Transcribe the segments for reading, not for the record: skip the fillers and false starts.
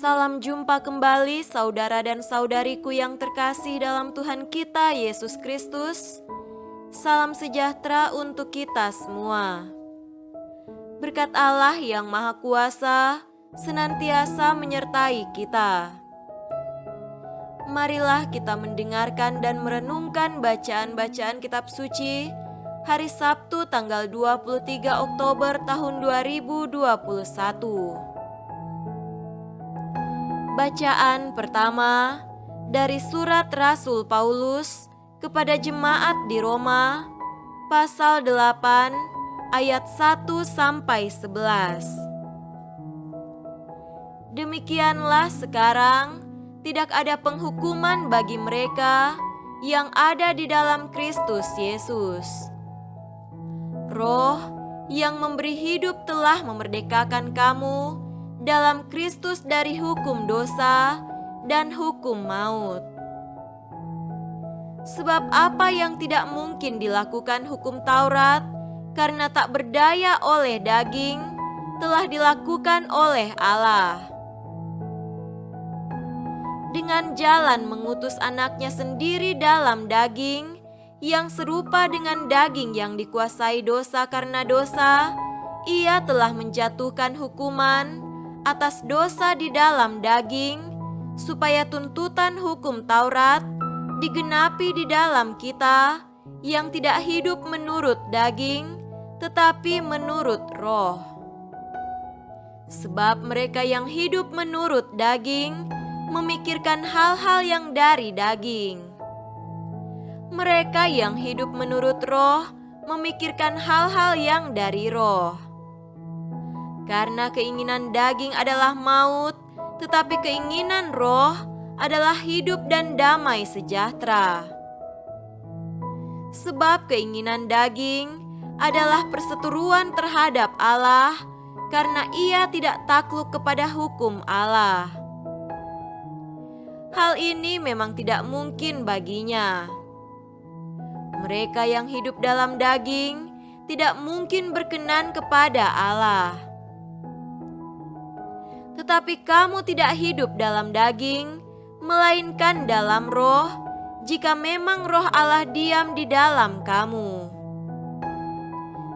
Salam jumpa kembali saudara dan saudariku yang terkasih dalam Tuhan kita Yesus Kristus. Salam sejahtera untuk kita semua. Berkat Allah yang Maha Kuasa senantiasa menyertai kita. Marilah kita mendengarkan dan merenungkan bacaan-bacaan kitab suci hari Sabtu tanggal 23 Oktober tahun 2021. Bacaan pertama dari surat Rasul Paulus kepada jemaat di Roma, pasal 8 ayat 1 sampai 11. Demikianlah sekarang tidak ada penghukuman bagi mereka yang ada di dalam Kristus Yesus. Roh yang memberi hidup telah memerdekakan kamu dalam Kristus dari hukum dosa dan hukum maut. Sebab apa yang tidak mungkin dilakukan hukum Taurat karena tak berdaya oleh daging, telah dilakukan oleh Allah. Dengan jalan mengutus anaknya sendiri dalam daging, yang serupa dengan daging yang dikuasai dosa karena dosa, ia telah menjatuhkan hukuman atas dosa di dalam daging, supaya tuntutan hukum Taurat digenapi di dalam kita yang tidak hidup menurut daging, tetapi menurut Roh. Sebab mereka yang hidup menurut daging memikirkan hal-hal yang dari daging. Mereka yang hidup menurut Roh memikirkan hal-hal yang dari Roh. Karena keinginan daging adalah maut, tetapi keinginan Roh adalah hidup dan damai sejahtera. Sebab keinginan daging adalah perseteruan terhadap Allah, karena ia tidak takluk kepada hukum Allah. Hal ini memang tidak mungkin baginya. Mereka yang hidup dalam daging tidak mungkin berkenan kepada Allah. Tetapi kamu tidak hidup dalam daging, melainkan dalam Roh, jika memang Roh Allah diam di dalam kamu.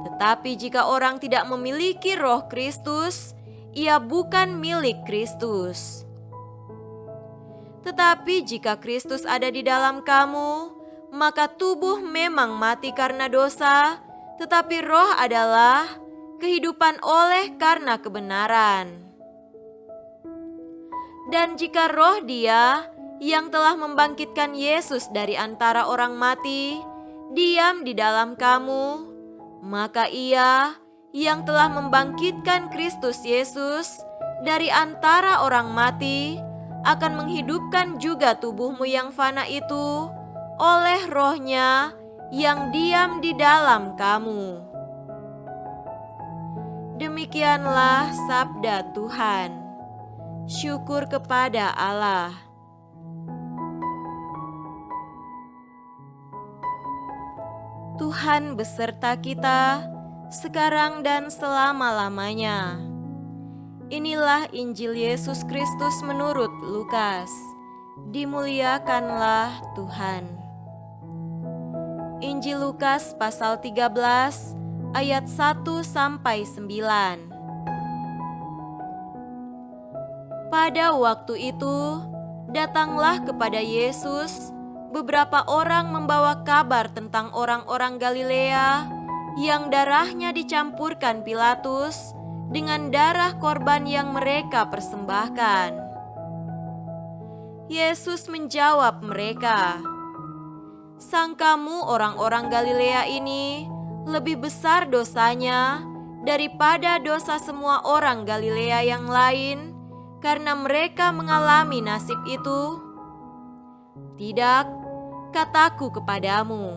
Tetapi jika orang tidak memiliki Roh Kristus, ia bukan milik Kristus. Tetapi jika Kristus ada di dalam kamu, maka tubuh memang mati karena dosa, tetapi Roh adalah kehidupan oleh karena kebenaran. Dan jika Roh Dia yang telah membangkitkan Yesus dari antara orang mati diam di dalam kamu, maka Ia yang telah membangkitkan Kristus Yesus dari antara orang mati akan menghidupkan juga tubuhmu yang fana itu oleh Roh-Nya yang diam di dalam kamu. Demikianlah sabda Tuhan. Syukur kepada Allah. Tuhan beserta kita sekarang dan selama-lamanya. Inilah Injil Yesus Kristus menurut Lukas. Dimuliakanlah Tuhan. Injil Lukas pasal 13 ayat 1 sampai 9. Pada waktu itu, datanglah kepada Yesus beberapa orang membawa kabar tentang orang-orang Galilea yang darahnya dicampurkan Pilatus dengan darah korban yang mereka persembahkan. Yesus menjawab mereka, "Sangkamu orang-orang Galilea ini lebih besar dosanya daripada dosa semua orang Galilea yang lain karena mereka mengalami nasib itu? Tidak, kataku kepadamu.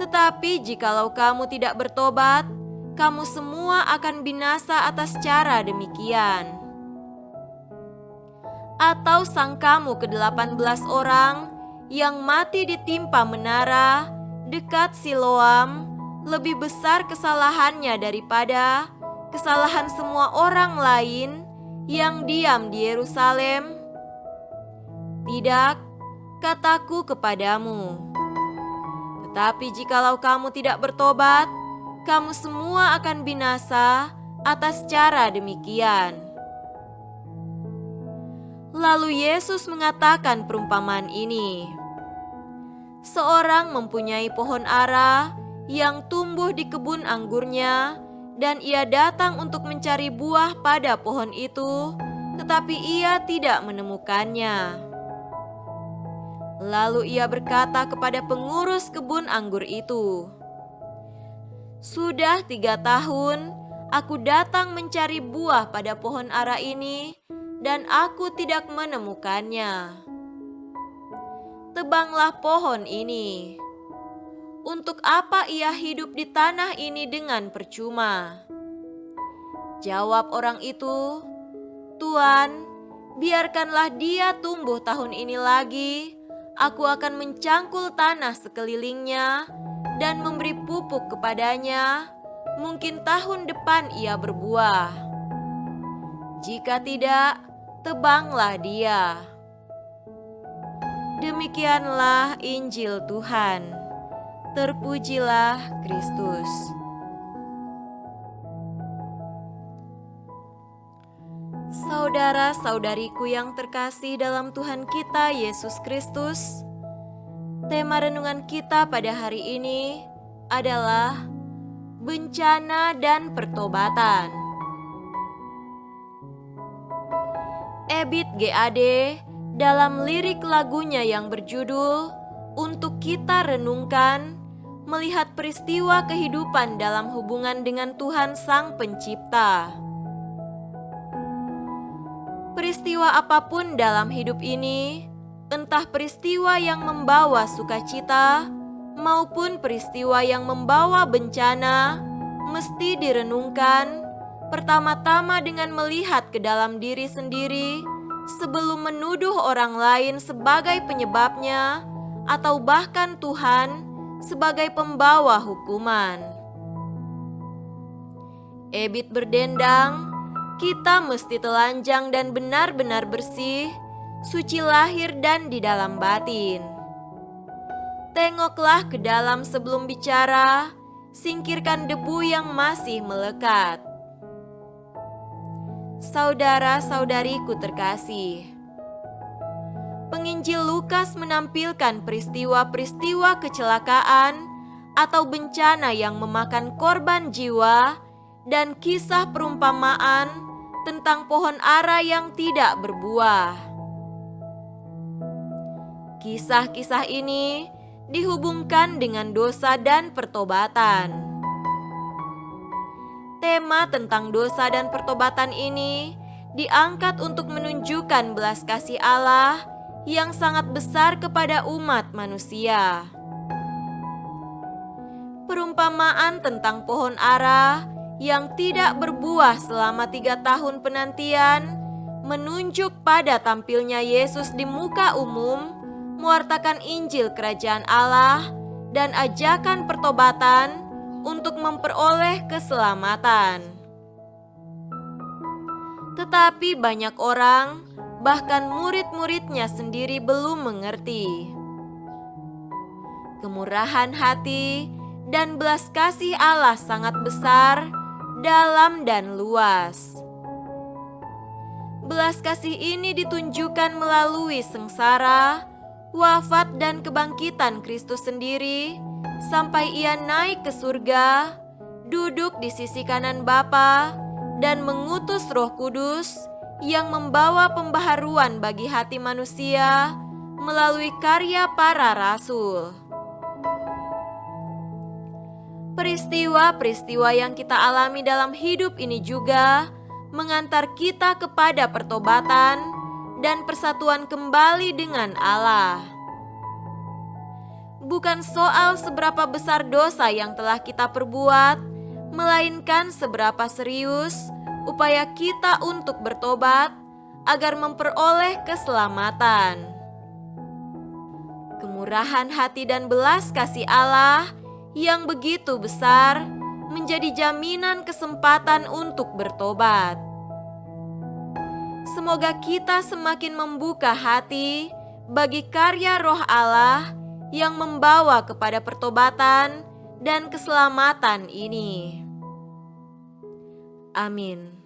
Tetapi jikalau kamu tidak bertobat, kamu semua akan binasa atas cara demikian. Atau sangkamu ke-18 orang yang mati ditimpa menara dekat Siloam lebih besar kesalahannya daripada kesalahan semua orang lain yang diam di Yerusalem? Tidak, kataku kepadamu. Tetapi jikalau kamu tidak bertobat, kamu semua akan binasa atas cara demikian. Lalu Yesus mengatakan perumpamaan ini. Seorang mempunyai pohon ara yang tumbuh di kebun anggurnya, dan ia datang untuk mencari buah pada pohon itu, tetapi ia tidak menemukannya. Lalu ia berkata kepada pengurus kebun anggur itu, "Sudah 3 tahun aku datang mencari buah pada pohon ara ini, dan aku tidak menemukannya. Tebanglah pohon ini. Untuk apa ia hidup di tanah ini dengan percuma?" Jawab orang itu, "Tuan, biarkanlah dia tumbuh tahun ini lagi. Aku akan mencangkul tanah sekelilingnya dan memberi pupuk kepadanya. Mungkin tahun depan ia berbuah. Jika tidak, tebanglah dia." Demikianlah Injil Tuhan. Terpujilah Kristus. Saudara-saudariku yang terkasih dalam Tuhan kita Yesus Kristus, tema renungan kita pada hari ini adalah bencana dan pertobatan. Ebit GAD dalam lirik lagunya yang berjudul "Untuk Kita Renungkan" melihat peristiwa kehidupan dalam hubungan dengan Tuhan Sang Pencipta. Peristiwa apapun dalam hidup ini, entah peristiwa yang membawa sukacita maupun peristiwa yang membawa bencana, mesti direnungkan pertama-tama dengan melihat ke dalam diri sendiri sebelum menuduh orang lain sebagai penyebabnya atau bahkan Tuhan sebagai pembawa hukuman. Ebit berdendang, kita mesti telanjang dan benar-benar bersih, suci lahir dan di dalam batin. Tengoklah ke dalam sebelum bicara, singkirkan debu yang masih melekat. Saudara-saudariku terkasih, Penginjil Lukas menampilkan peristiwa-peristiwa kecelakaan atau bencana yang memakan korban jiwa dan kisah perumpamaan tentang pohon ara yang tidak berbuah. Kisah-kisah ini dihubungkan dengan dosa dan pertobatan. Tema tentang dosa dan pertobatan ini diangkat untuk menunjukkan belas kasih Allah yang sangat besar kepada umat manusia. Perumpamaan tentang pohon ara yang tidak berbuah selama 3 tahun penantian menunjuk pada tampilnya Yesus di muka umum, mewartakan Injil Kerajaan Allah dan ajakan pertobatan untuk memperoleh keselamatan. Tetapi banyak orang, bahkan murid-muridnya sendiri belum mengerti. Kemurahan hati dan belas kasih Allah sangat besar, dalam dan luas. Belas kasih ini ditunjukkan melalui sengsara, wafat dan kebangkitan Kristus sendiri, sampai ia naik ke surga, duduk di sisi kanan Bapa, dan mengutus Roh Kudus yang membawa pembaharuan bagi hati manusia melalui karya para rasul. Peristiwa-peristiwa yang kita alami dalam hidup ini juga mengantar kita kepada pertobatan dan persatuan kembali dengan Allah. Bukan soal seberapa besar dosa yang telah kita perbuat, melainkan seberapa serius upaya kita untuk bertobat agar memperoleh keselamatan. Kemurahan hati dan belas kasih Allah yang begitu besar menjadi jaminan kesempatan untuk bertobat. semoga kita semakin membuka hati bagi karya Roh Allah yang membawa kepada pertobatan dan keselamatan ini. Amin.